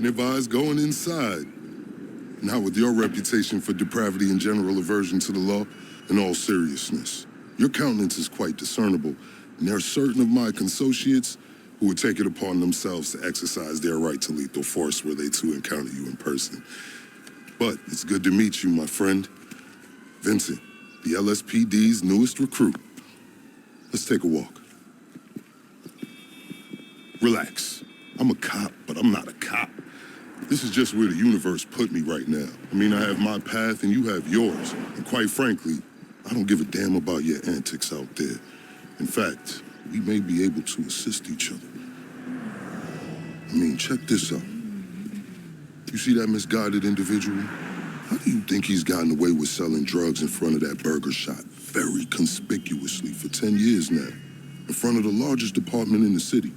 Wouldn't advise going inside. Not with your reputation for depravity and general aversion to the law. In all seriousness, your countenance is quite discernible, and there are certain of my consociates who would take it upon themselves to exercise their right to lethal force were they to encounter you in person. But it's good to meet you, my friend. Vincent, the LSPD's newest recruit. Let's take a walk. Relax. I'm a cop, but I'm not a cop. This is just where the universe put me right now. I mean, I have my path and you have yours. And quite frankly, I don't give a damn about your antics out there. In fact, we may be able to assist each other. I mean, check this out. You see that misguided individual? How do you think he's gotten away with selling drugs in front of that burger shop very conspicuously for 10 years now? In front of the largest department in the city.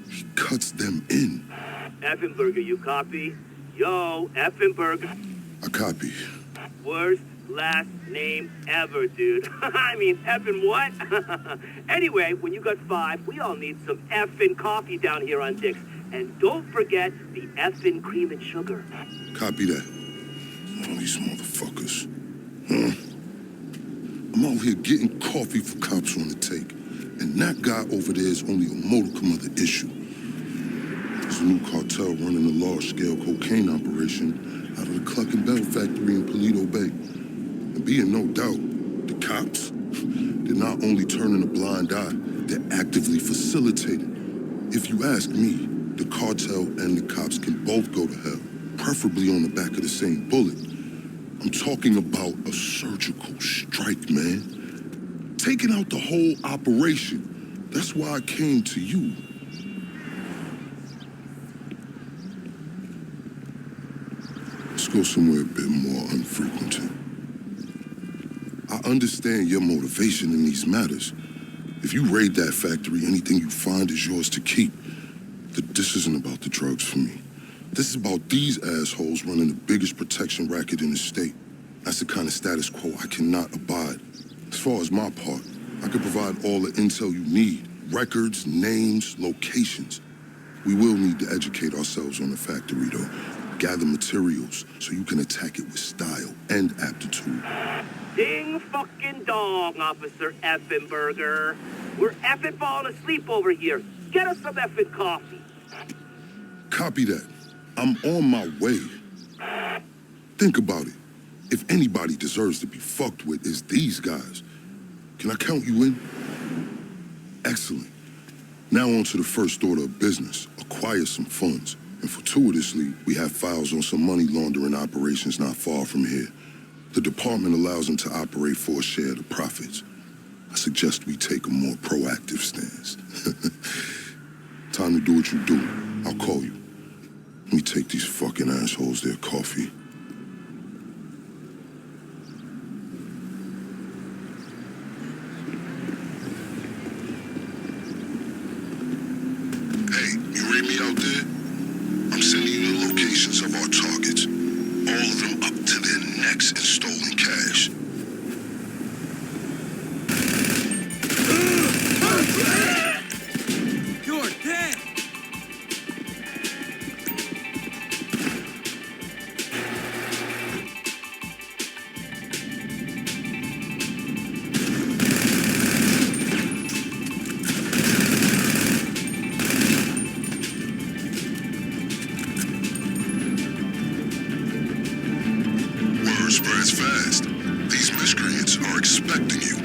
He cuts them in. Effenberger, you copy? Yo, Effenberger. I copy. Worst last name ever, dude. I mean, effing what? Anyway, when you got 5, we all need some effing coffee down here on Dick's. And don't forget the effing cream and sugar. Copy that. All these motherfuckers. Huh? I'm out here getting coffee for cops on the take. And that guy over there is only a modicum of the issue. There's a new cartel running a large-scale cocaine operation out of the Cluckin Bell factory in Paleto Bay. And be in no doubt, the cops, they're not only turning a blind eye, they're actively facilitating. If you ask me, the cartel and the cops can both go to hell, preferably on the back of the same bullet. I'm talking about a surgical strike, man. Taking out the whole operation. That's why I came to you. Let's go somewhere a bit more unfrequented. I understand your motivation in these matters. If you raid that factory, anything you find is yours to keep. This isn't about the drugs for me. This is about these assholes running the biggest protection racket in the state. That's the kind of status quo I cannot abide. As far as my part, I can provide all the intel you need. Records, names, locations. We will need to educate ourselves on the factory, though. Gather materials so you can attack it with style and aptitude. Ding fucking dong, Officer Effenberger. We're effing falling asleep over here. Get us some effing coffee. Copy that. I'm on my way. Think about it. If anybody deserves to be fucked with, it's these guys. Can I count you in? Excellent. Now on to the first order of business. Acquire some funds. And fortuitously, we have files on some money laundering operations not far from here. The department allows them to operate for a share of the profits. I suggest we take a more proactive stance. Time to do what you do. I'll call you. Let me take these fucking assholes their coffee. Hey, you read me out there? I'm sending you the locations of our targets. All of them up to their necks in stolen cash. You're dead! Word spreads fast. These miscreants are expecting you.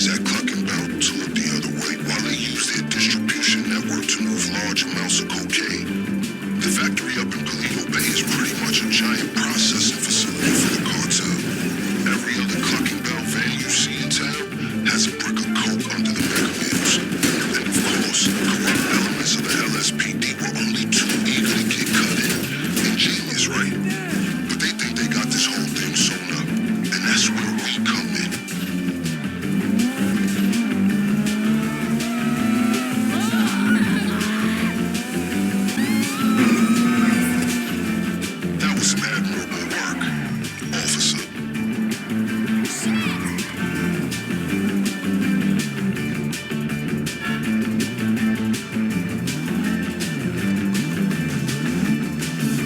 employees at Cluckin Bell to look the other way while they use their distribution network to move large amounts of cocaine. The factory up in Polito Bay is pretty much a giant processing facility for the cartel. Every other Cluckin Bell van you see in town has a brick of coke under the mega meals. And of course, corrupt elements of the LSPD were only too eager to get cut in. Ingenious, right? But they think they got this whole thing sewn up. And that's where we come in. That was some admirable work, officer.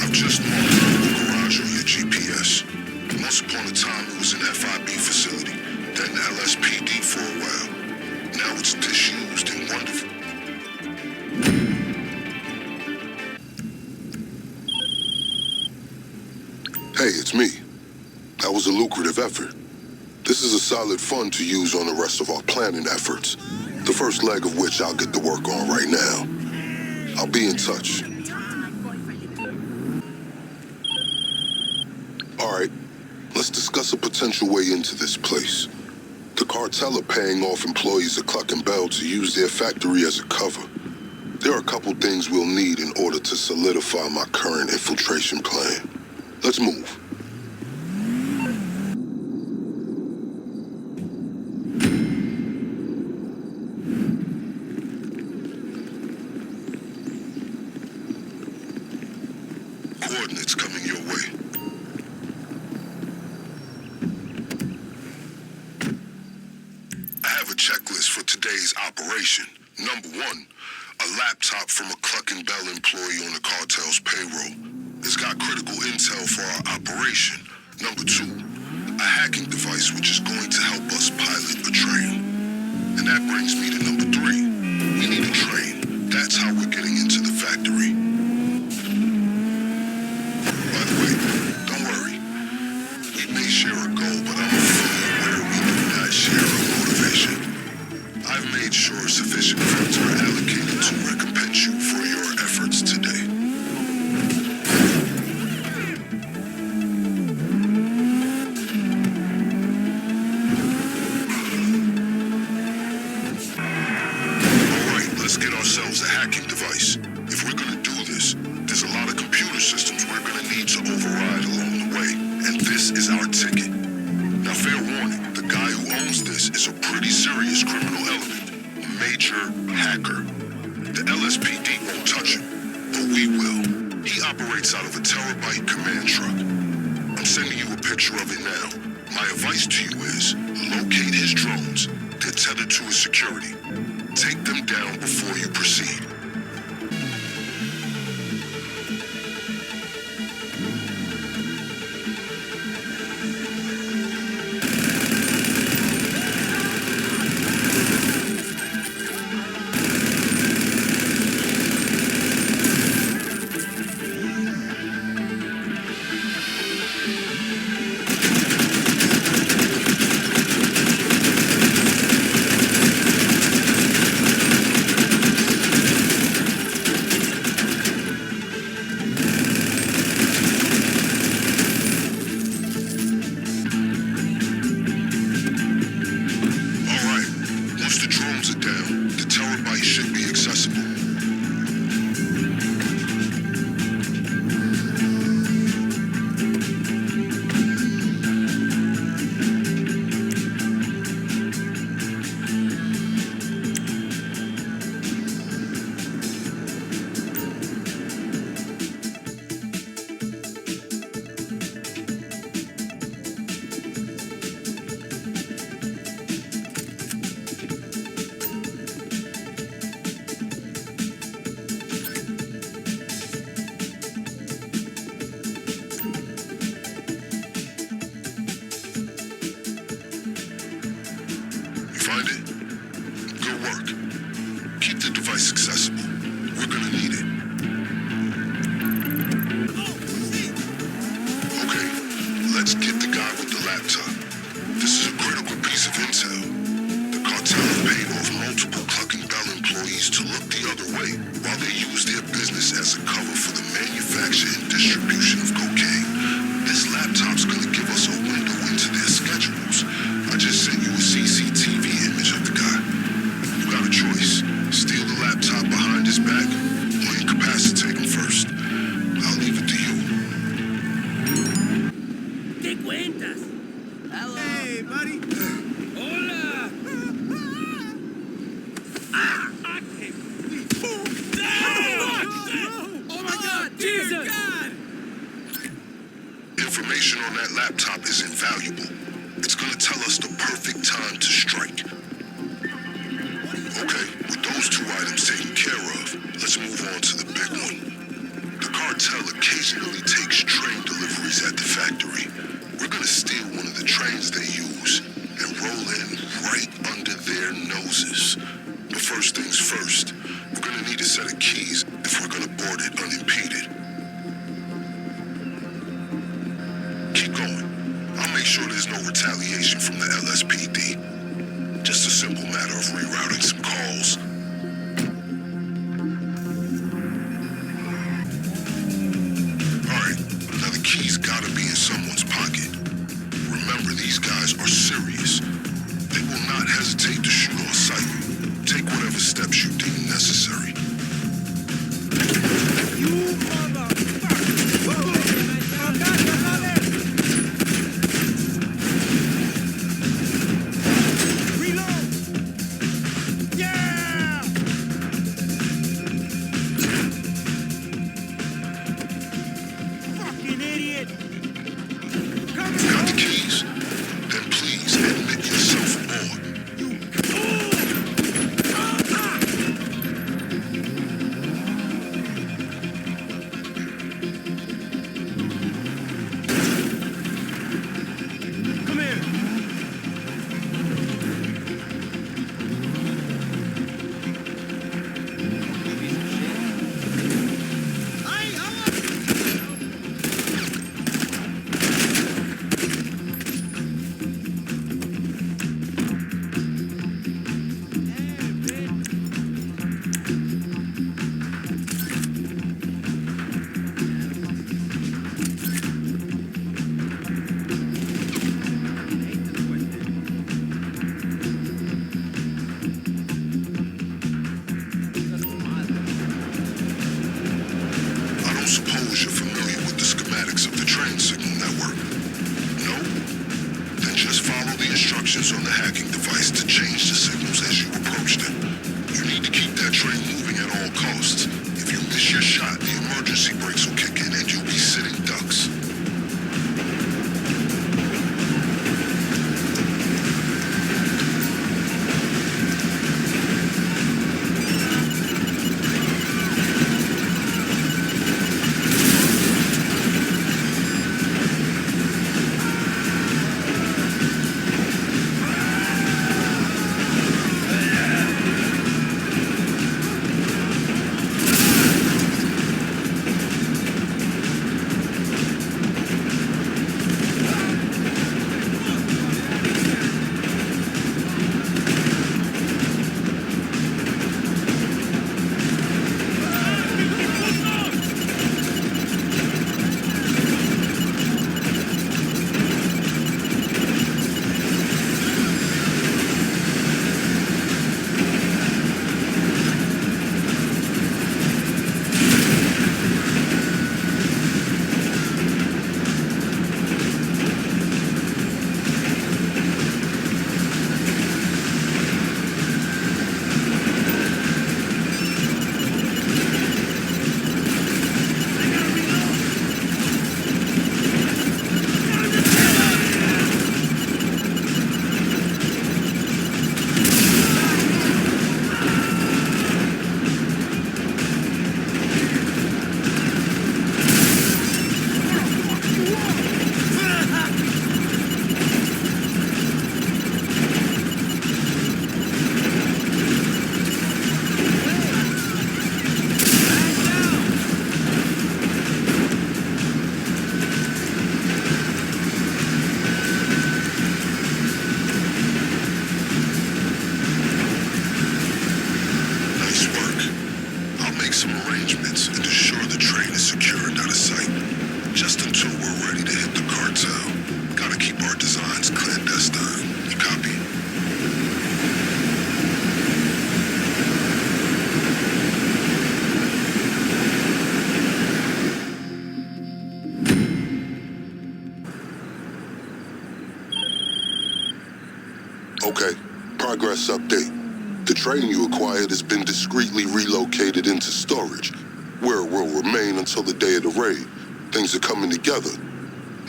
I've just marked the garage on your GPS. Once upon a time, it was an FIB facility, then LSPD for a while. Now it's disused and wonderful. Hey, it's me. That was a lucrative effort. This is a solid fund to use on the rest of our planning efforts, the first leg of which I'll get to work on right now. I'll be in touch. All right, let's discuss a potential way into this place. The cartel are paying off employees at Cluckin Bell to use their factory as a cover. There are a couple things we'll need in order to solidify my current infiltration plan. Let's move. Coordinates coming your way. I have a checklist for today's operation. Number 1, a laptop from a Cluckin Bell employee on the cartel's payroll. It's got critical intel for our operation. Number 2, a hacking device which is going to help us pilot a train. And that brings me to number 3. We need a train. That's how we're getting into the factory. By the way, don't worry. We may share a goal, but I'm fully aware we do not share a motivation. I've made sure sufficient funds are allocated to recompense you for your efforts today. Let's get ourselves a hacking device. If we're gonna do this, there's a lot of computer systems we're gonna need to override along the way, and this is our ticket. Now, fair warning, the guy who owns this is a pretty serious criminal element, a major hacker. The LSPD won't touch him, but we will. He operates out of a terabyte command truck. I'm sending you a picture of it now. My advice to you is, locate his drones. They're tethered to his security. Take them down before you proceed. Find it? Good work. Keep the device accessible. We're gonna need it. Okay, let's get the guy with the laptop. This is a critical piece of intel. The distribution of cocaine. This laptop's gonna give us a window into their schedules. I just sent you a CCTV image of the guy. You got a choice. Steal the laptop behind his back, or incapacitate him first. I'll leave it to you. ¿Qué cuentas? Hello. Hey, buddy. Hola. Oh my God, Jesus! God! Information on that laptop is invaluable. It's gonna tell us the perfect time to strike. Okay, with those two items taken care of, let's move on to the big one. The cartel occasionally takes train deliveries at the factory. We're gonna steal one of the trains they use and roll in right under their noses. But first things first, we're gonna need a set of keys if we're gonna board it unimpeded. Keep going. I'll make sure there's no retaliation from the LSPD. Just a simple matter of rerouting some calls. Alright, now the keys gotta be in someone's pocket. Remember, these guys are serious. They will not hesitate to shoot on sight. Take whatever steps you deem necessary. You motherfucker! Reload! Yeah! Fucking idiot! Come Got the keys? Then please admit yourself aboard. Come here! I don't suppose you're familiar with the schematics of the train signal network? No? Then just follow the instructions on the hacking device to change the signals as you approach them. You need to keep that train moving at all costs. If you miss your shot, the emergency brakes will kick in and you'll be sitting ducks. Nice work. I'll make some arrangements and assure the train is secure and out of sight. progress update. The train you acquired has been discreetly relocated into storage, where it will remain until the day of the raid. Things are coming together.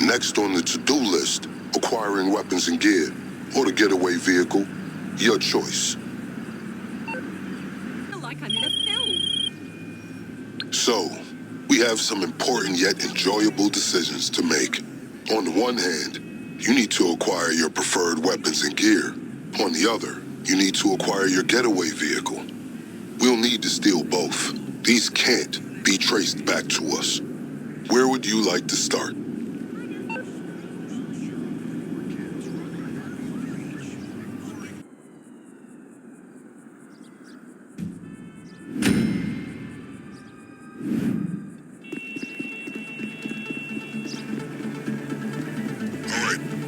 Next on the to-do list, acquiring weapons and gear, or the getaway vehicle. Your choice. I feel like I'm in a film. So, we have some important yet enjoyable decisions to make. On the one hand, you need to acquire your preferred weapons and gear. On the other, you need to acquire your getaway vehicle. We'll need to steal both. These can't be traced back to us. Where would you like to start?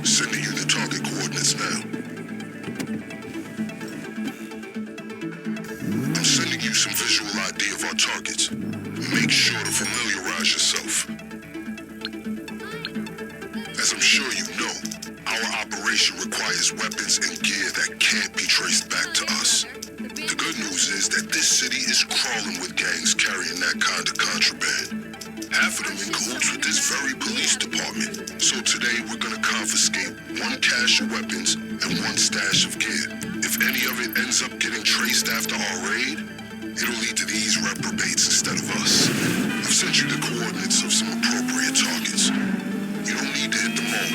Sending you the target coordinates now. I'm sending you some visual ID of our targets. Make sure to familiarize yourself. As I'm sure you know, our operation requires weapons and gear that can't be traced back to us. The good news is that this city is crawling with gangs carrying that kind of contraband. Half of them in cahoots with this very police department. So today we're gonna confiscate one cache of weapons and one stash of gear. If any of it ends up getting traced after our raid, it'll lead to these reprobates instead of us. I've sent you the coordinates of some appropriate targets. You don't need to hit them all.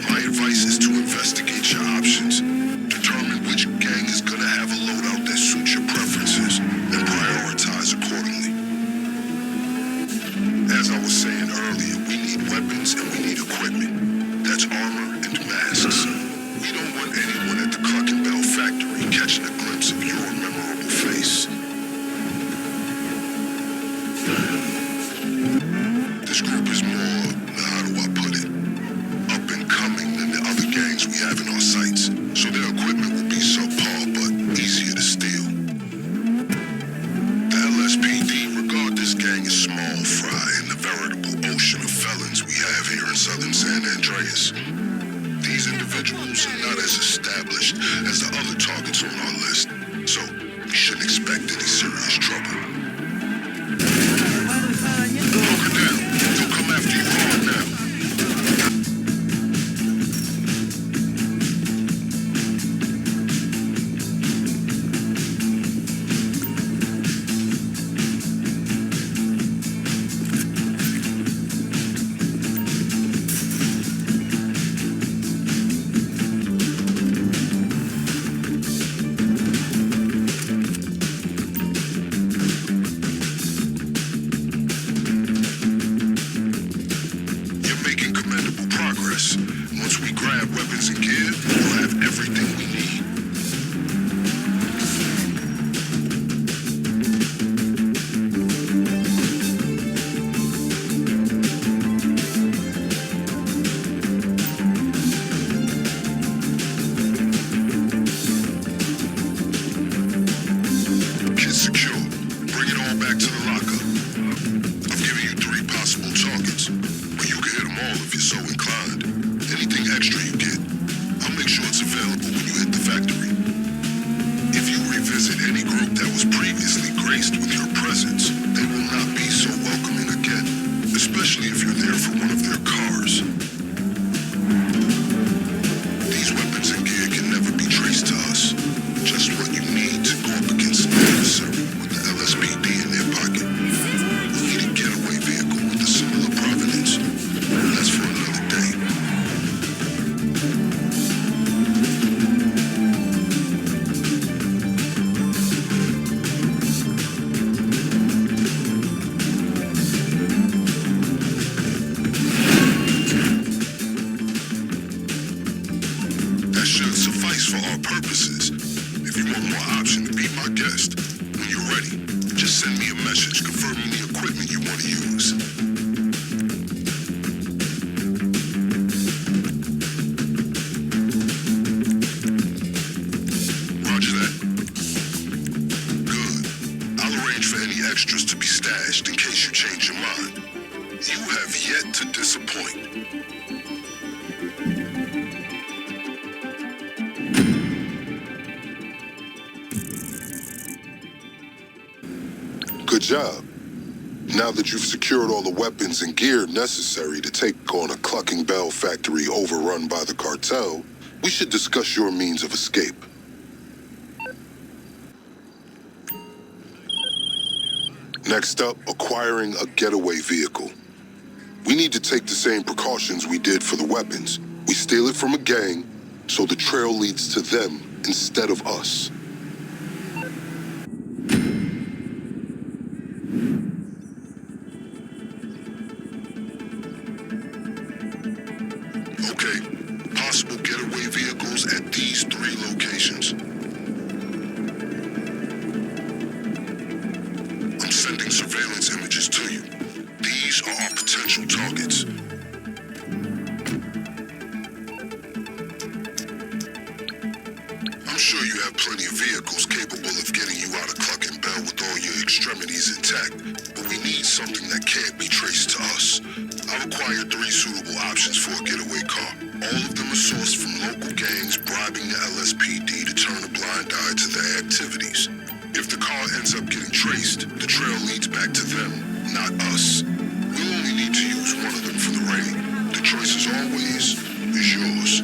My advice is to investigate your options. Determine which gang is gonna have a loadout that suits your preferences and prioritize accordingly. As I was saying earlier, we need weapons and we need equipment. That's armor and masks. We don't want anyone at the Cluckin Bell factory catching a glimpse of your memorable face. This group is more, how do I put it, up and coming than the other gangs we have in our sights. So their equipment will be subpar, but easier to steal. The LSPD regard this gang as small fry in the veritable ocean of felons we have here in southern San Andreas. These individuals are not as established as the other targets on our list, so we shouldn't expect any serious trouble. Hunker down. They'll come after you hard now. Once we grab weapons and gear, we'll have everything we need. Kids secure. Bring it all back to the lockup. I've given you 3 possible targets, but you can hit them all if you're so inclined. Anything extra you get, I'll make sure it's available when you hit the factory. If you revisit any group that was previously graced with your presence, they will not be so welcoming again, especially if you're there for one of their cars. These weapons and gear can never be traced to us. Just what you need to go up against an adversary with the LSPD in their pocket. We'll need a getaway vehicle with a similar provenance. That's for another day. That should suffice for our purposes. If you want more option to be my guest, when you're ready, just send me a message confirming the equipment you want to use. Roger that. Good. I'll arrange for any extras to be stashed in case you change your mind. You have yet to disappoint. Good job. Now that you've secured all the weapons and gear necessary to take on a Cluckin Bell factory overrun by the cartel, we should discuss your means of escape. Next up, acquiring a getaway vehicle. We need to take the same precautions we did for the weapons. We steal it from a gang, so the trail leads to them instead of us. Okay, possible getaway vehicles at these 3 locations. I'm sending surveillance images to you. These are our potential targets. I'm sure you have plenty of vehicles capable of getting you out of Cluckin Bell with all your extremities intact, but we need something that can't be traced to us. I've acquired 3 suitable options for a getaway car. All of them are sourced from local gangs bribing the LSPD to turn a blind eye to their activities. If the car ends up getting traced, the trail leads back to them, not us. We'll only need to use one of them for the raid. The choice, as always, is yours.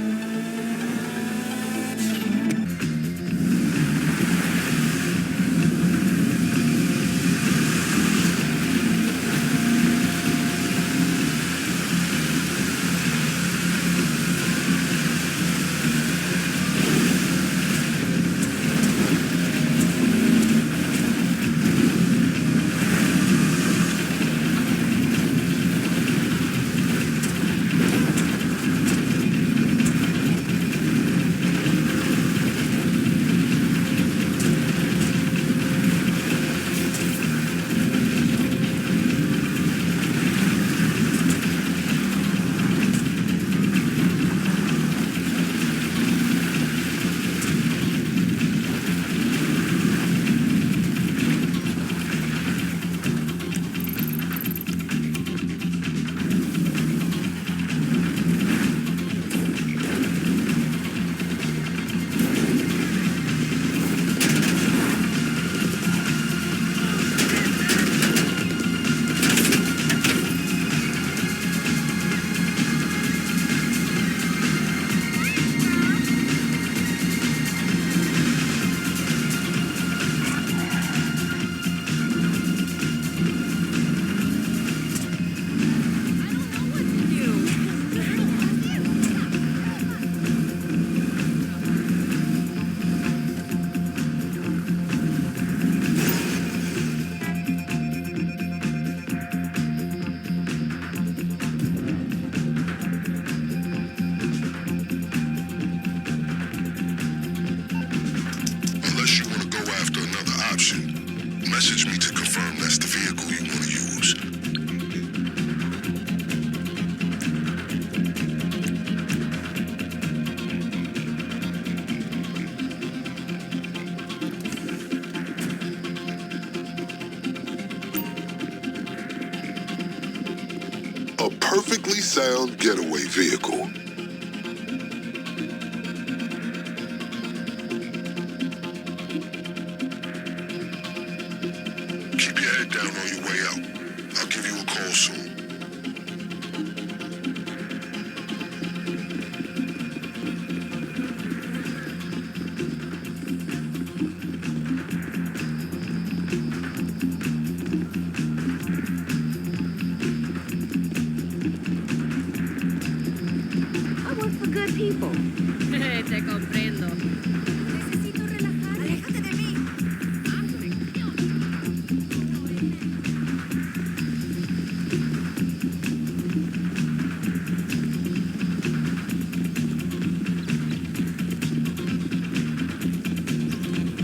Message me to confirm that's the vehicle you want to use. A perfectly sound getaway vehicle. Keep your head down on your way out. I'll give you a call soon. I work for good people. Te comprendo. Necesito relajar. Aléjate de mí.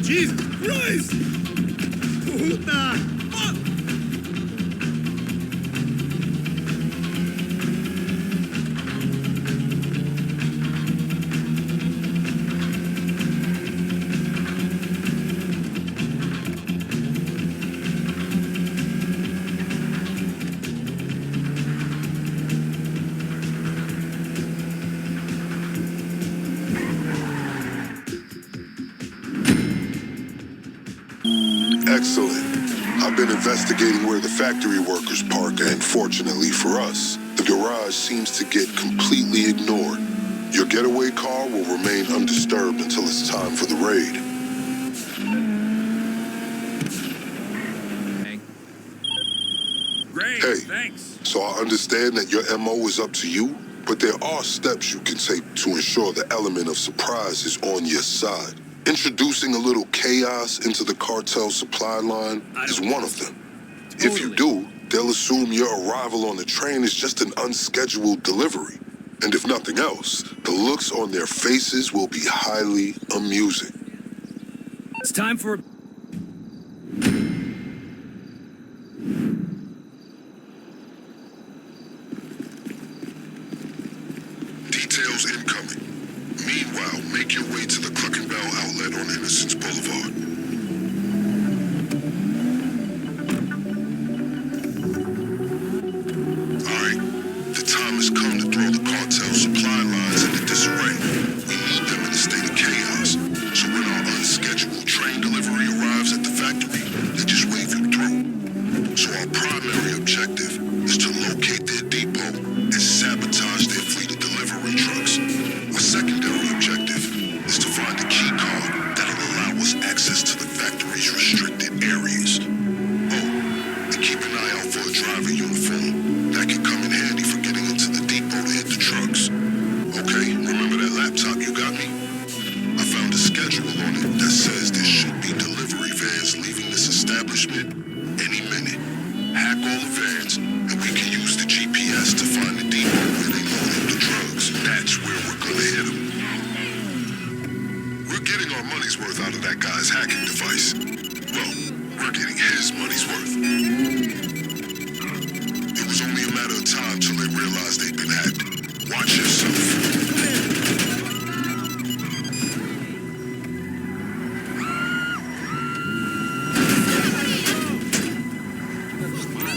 Jesus Christ! Puta! Fuck! Excellent. I've been investigating where the factory workers park, and fortunately for us, the garage seems to get completely ignored. Your getaway car will remain undisturbed until it's time for the raid. Great, Hey, thanks. so I understand that your MO is up to you, but there are steps you can take to ensure the element of surprise is on your side. Introducing a little chaos into the cartel supply line is one of them. If you do, they'll assume your arrival on the train is just an unscheduled delivery. And if nothing else, the looks on their faces will be highly amusing. It's time for... Details incoming. Meanwhile, make your way to the Cluckin Bell outlet on Innocence Boulevard. Alright, the time has come to throw the cartel supply lines into disarray. We need them in a state of chaos, so when our unscheduled train delivery arrives at the factory, they just wave you through. So our primary objective is to locate their depot and sabotage their fleet of delivery trucks. Our secondary objective is to find a key card that'll allow us access to the factory's restricted areas. Oh, and keep an eye out for a driver uniform. That can come in handy for getting into the depot to hit the trucks. Okay, remember that laptop you got me? I found a schedule on it that says there should be delivery vans leaving this establishment any minute. Hack all the vans, and we can use the GPS to find the depot where they loaded the drugs. That's where we're gonna hit them. We're getting our money's worth out of that guy's hacking device. Well, we're getting his money's worth. It was only a matter of time till they realized they'd been hacked. Watch yourself.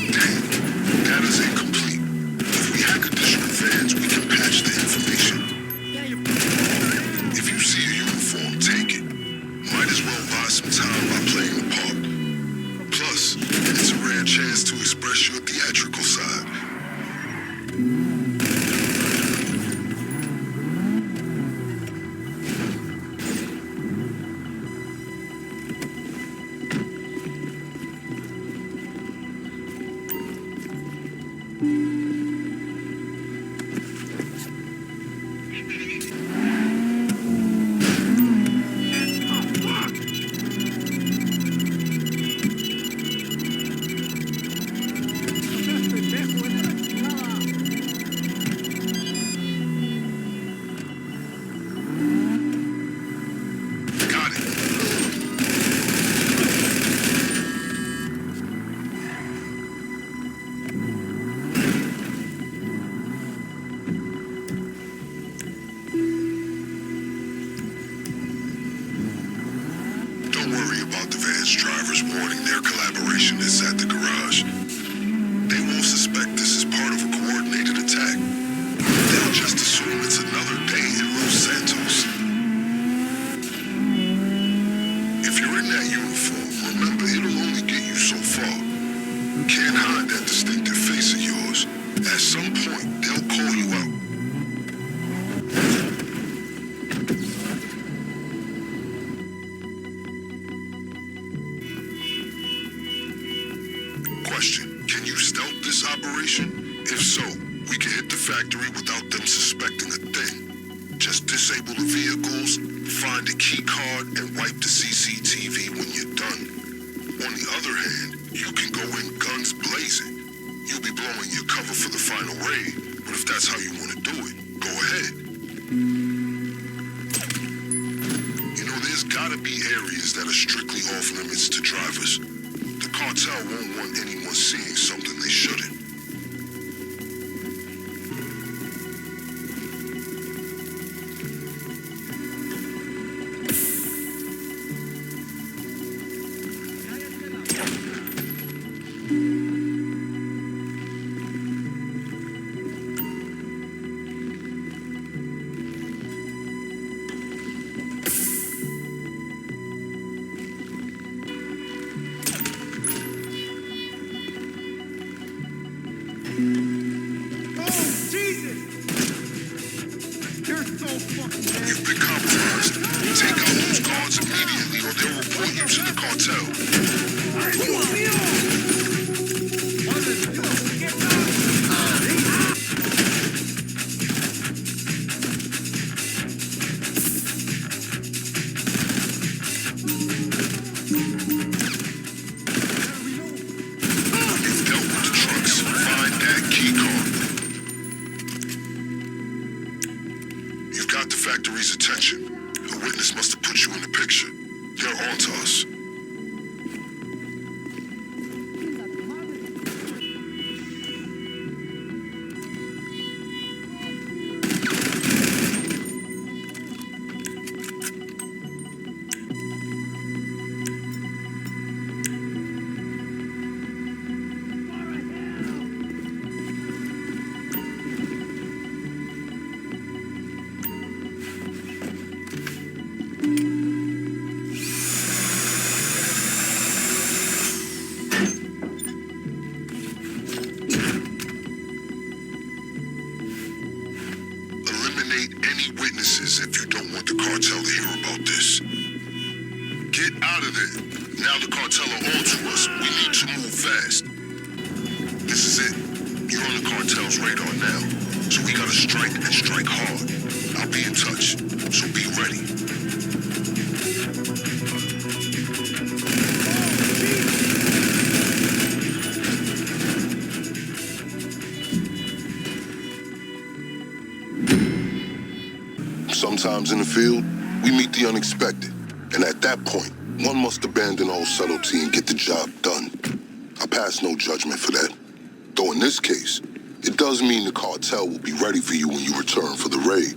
Data's incomplete. If we hack additional vans, we can patch the information. If you see a uniform, take it. Might as well buy some time by playing the part. Plus, it's a rare chance to express your theatrical side. Got it. Don't worry about the van's drivers warning their collaboration is at the garage. They won't suspect this is part of a coordinated attack. They'll just assume it's another day in Los Santos. If you're in that uniform, remember it'll only get you so far. Can't hide that distinctive face of yours. At some point, they'll call you out. Question, can you stealth this operation? If so, we can hit the factory without them suspecting a thing. Just disable the vehicles, find a key card, and wipe the CCTV when you're done. On the other hand, you can go in guns blazing. You'll be blowing your cover for the final raid, but if that's how you want to do it, go ahead. You know, there's gotta be areas that are strictly off limits to drivers. The cartel won't want anyone seeing something they shouldn't. You've been compromised. Take out those guards immediately or they'll report you to the cartel. You've dealt with the trucks. Find that key card. You've got the factory's attention. A witness must have put you in the picture. They're on to us. Eliminate any witnesses if you don't want the cartel to hear about this. Get out of there. Now the cartel are on to us. We need to move fast. This is it. You're on the cartel's radar now. So we gotta strike and strike hard. I'll be in touch. So be ready. Sometimes in the field, we meet the unexpected. And at that point, one must abandon all subtlety and get the job done. I pass no judgment for that. Though in this case, it does mean the cartel will be ready for you when you return for the raid.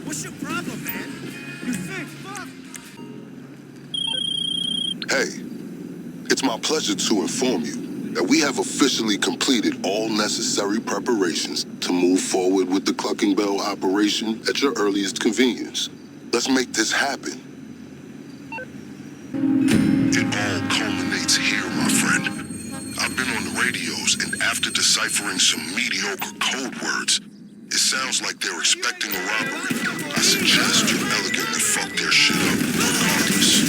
What's your problem, man? You sick, fuck? Hey, it's my pleasure to inform you that we have officially completed all necessary preparations to move forward with the Cluckin Bell operation at your earliest convenience. Let's make this happen. It all culminates here, my friend. I've been on the radios, and after deciphering some mediocre code words, it sounds like they're expecting a robbery. I suggest you elegantly fuck their shit up, regardless.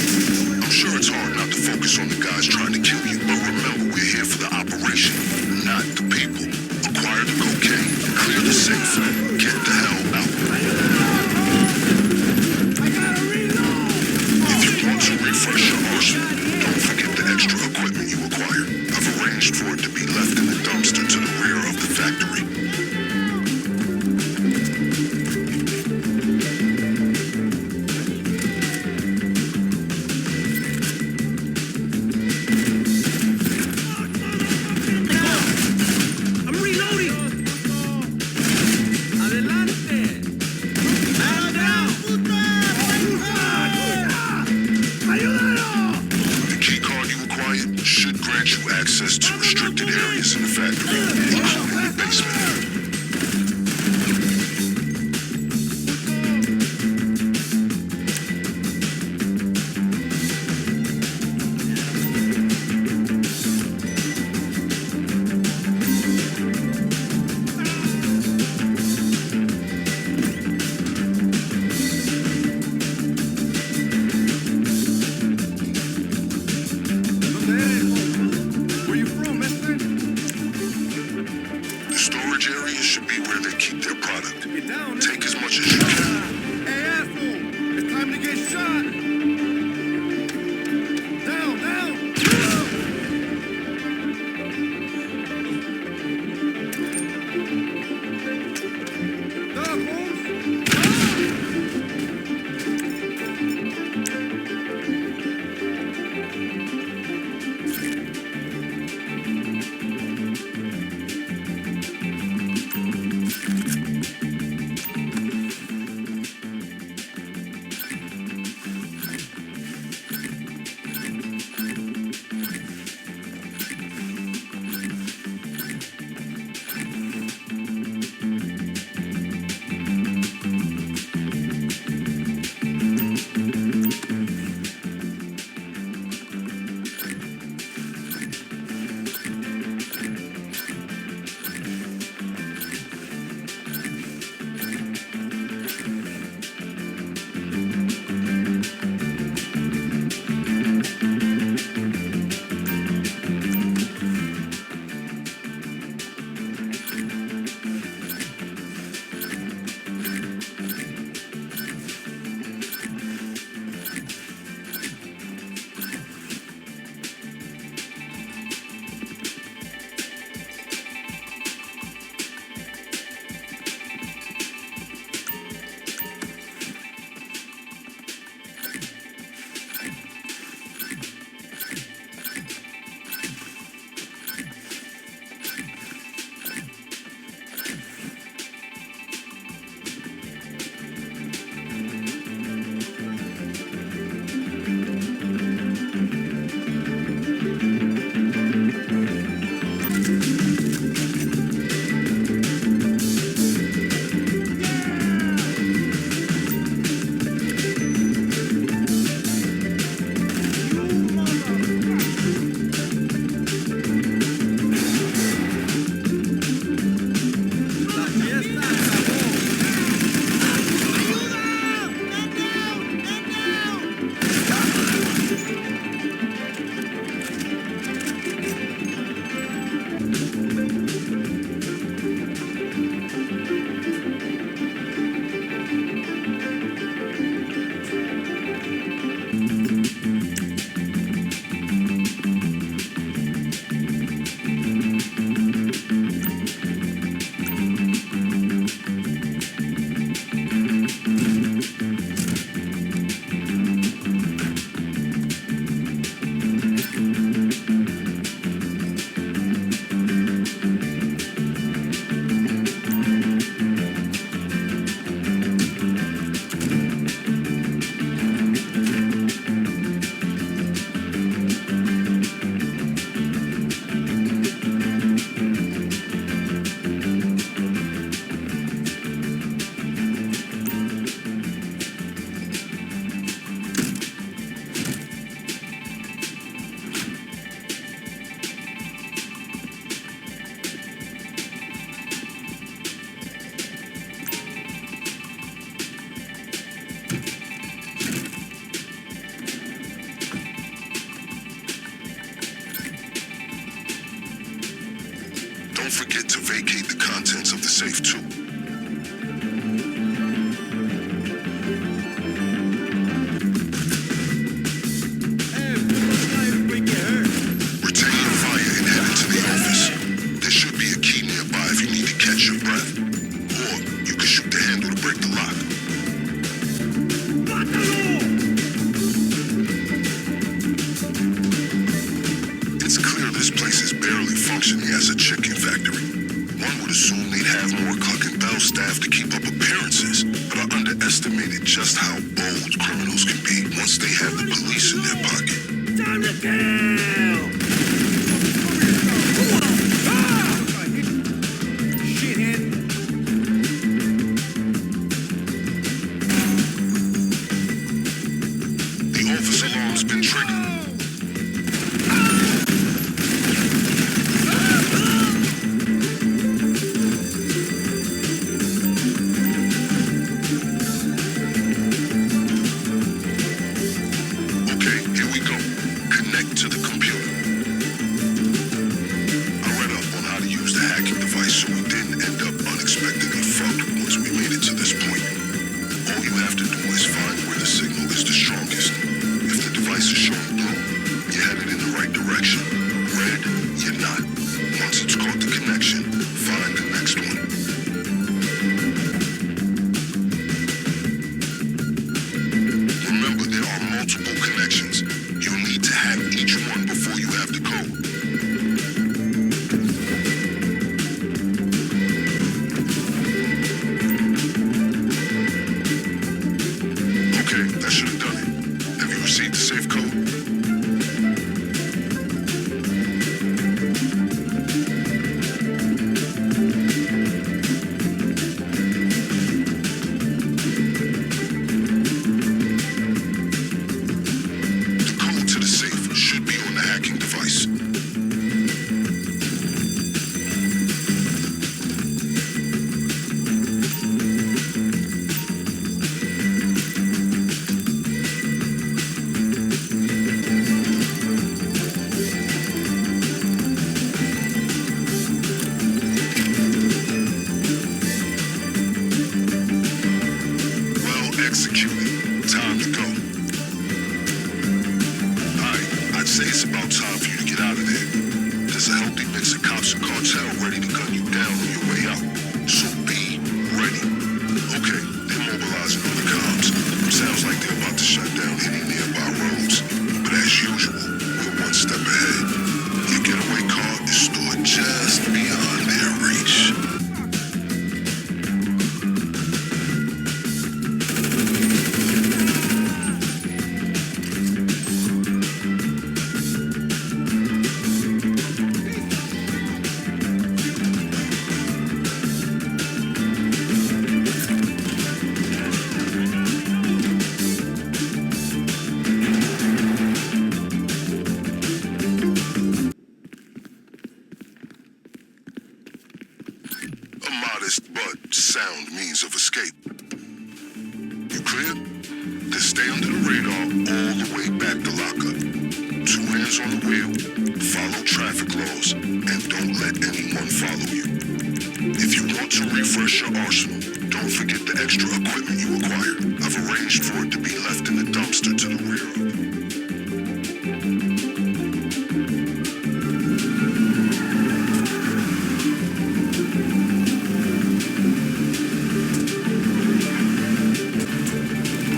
I'm sure it's hard not to focus on the guys trying to kill you, but remember we're here for the operation, not the people. Acquire the cocaine, clear the safe, get the hell out. If you want to refresh your arsenal, don't forget the extra equipment you acquired. I've arranged for it to be left in the dumpster to the rear of the factory. Don't forget to vacate the contents of the safe, too. Hey, looks like we get hurt. Retain your fire and head into the office. There should be a key nearby if you need to catch your breath. Or you can shoot the handle to break the lock. It's clear this place is barely functioning as a chicken factory. One would assume they'd have more Cluckin Bell staff to keep up appearances, but I underestimated just how bold criminals can be once they have the police in their pocket. Time to kill! Shithead. The office alarm's been triggered. Okay, here we go. Connect to the computer. I read up on how to use the hacking device so we didn't end up unexpectedly fucked once we made it to this point. All you have to do is find where the signal is the strongest. If the device is showing blue, you're headed in the right direction. Red, you're not. Once it's caught the connection, find the next one. Remember, there are multiple connections. You'll need to hack each one before you have the code. Okay, that should have done it. Have you received the safe code? The code to the safe should be on the hacking device. Well executed. Time to go. Alright, I'd say it's about time for you to get out of there. There's a healthy mix of cops and cartel ready to gun you down on your way out. So be ready. Okay, they're mobilizing on the comms. Sounds like they're about to shut down any nearby roads. But as usual, we're one step ahead. Your getaway car is stored just beyond their reach. A modest but sound means of escape. You clear? Then stay under the radar all the way back to lockup. 2 hands on the wheel, follow traffic laws, and don't let anyone follow you. If you want to refresh your arsenal, don't forget the extra equipment you acquired. I've arranged for it to be left in the dumpster to the rear of you.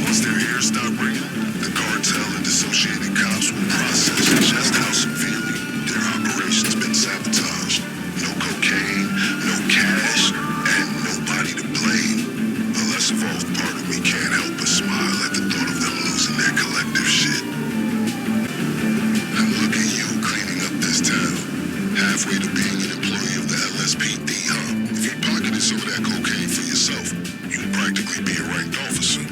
Once their ears stop ringing, the cartel and associated cops will process just how severely their operation's been sabotaged. No cocaine, no cash, and nobody to blame. A less evolved part of me can't help but smile at the thought of them losing their collective shit. And look at you cleaning up this town, halfway to being an employee of the LSPD, huh? If you pocketed some of that cocaine for yourself, you'd practically be a ranked officer.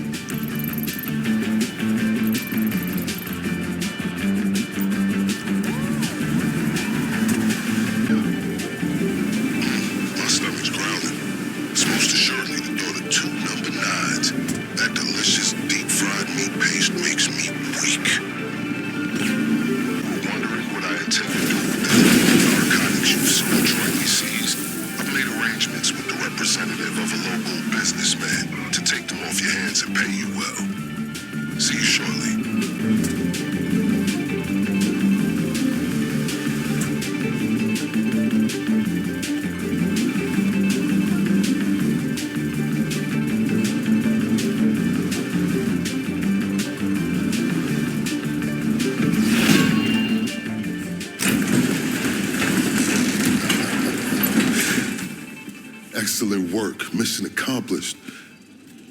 Excellent work. Mission accomplished.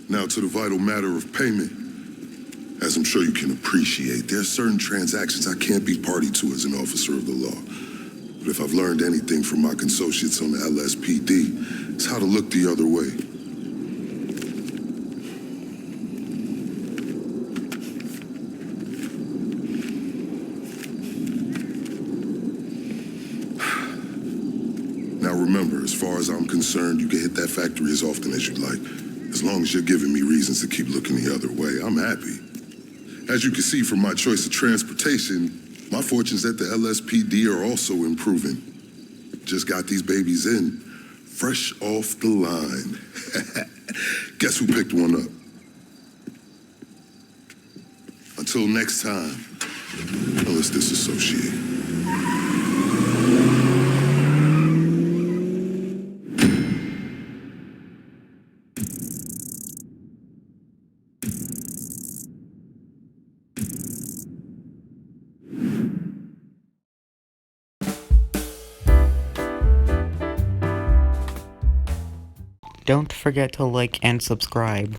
Now to the vital matter of payment. As I'm sure you can appreciate, there are certain transactions I can't be party to as an officer of the law. But if I've learned anything from my associates on the LSPD, it's how to look the other way. Now remember, as far as I'm concerned, you can hit that factory as often as you'd like. As long as you're giving me reasons to keep looking the other way, I'm happy. As you can see from my choice of transportation, my fortunes at the LSPD are also improving. Just got these babies in, fresh off the line. Guess who picked one up? Until next time, let's disassociate. Don't forget to like and subscribe.